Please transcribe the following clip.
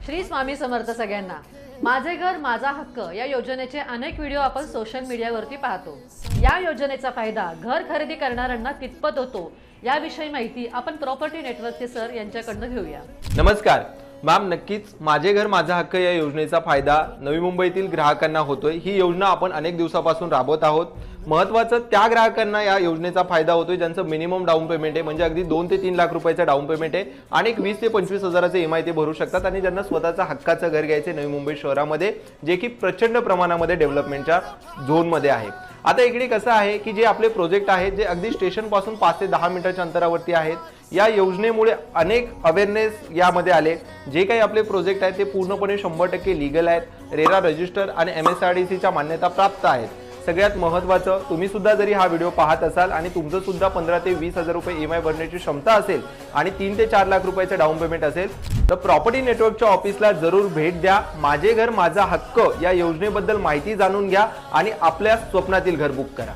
श्री स्वामी समर्थ सगळ्यांना। माझे घर माझा हक्क या योजनेचे अनेक व्हिडिओ आपण सोशल मीडियावरती पाहतो। या योजनेचा फायदा घर खरेदी करणाऱ्यांना कितपत होतो याविषयी माहिती आपण प्रॉपर्टी नेटवर्कचे सर यांच्याकडून घेऊया। नमस्कार मॅम, नक्कीच माझे घर माझा हक्क या योजनेचा फायदा नवी मुंबईतील ग्राहकांना होतोय। ही योजना आपण अनेक दिवसापासून राबवत आहोत। महत्त्वाचं त्या ग्राहकांना या योजनेचा फायदा होतोय ज्यांचं मिनिमम डाऊन पेमेंट आहे, म्हणजे अगदी 2 ते 3 लाख रुपयाचं डाऊन पेमेंट आहे आणि 20 ते 25 हजाराचे EMI ते भरू शकतात आणि ज्यांना स्वतःचं हक्काचं घर घ्यायचे नवी मुंबई शहरामध्ये, जे की प्रचंड प्रमाणामध्ये डेव्हलपमेंटच्या झोनमध्ये आहे। आता इकडे कसं आहे की जे आपले प्रोजेक्ट आहेत जे अगदी स्टेशन पासून 5 ते 10 मिनिटाच्या अंतरावरती आहेत, या योजनेमुळे अनेक अवेअरनेस यामध्ये आले। जे काही आपले प्रोजेक्ट आहेत ते पूर्णपणे 100% लीगल आहेत, रेरा रजिस्टर आणि MSRDCच्या मान्यता प्राप्त आहेत। सगळ्यात महत्त्वाचं, तुम्ही सुद्धा जरी हा व्हिडिओ पाहत असाल आणि तुमचं सुद्धा 15 ते 20 हजार रुपये EMI भरण्याची क्षमता असेल आणि 3 ते 4 लाख रुपयाचं डाऊन पेमेंट असेल तर प्रॉपर्टी नेटवर्कच्या ऑफिसला जरूर भेट द्या। माझे घर माझा हक्क या योजनेबद्दल माहिती जाणून घ्या आणि आपल्या स्वप्नातील घर बुक करा।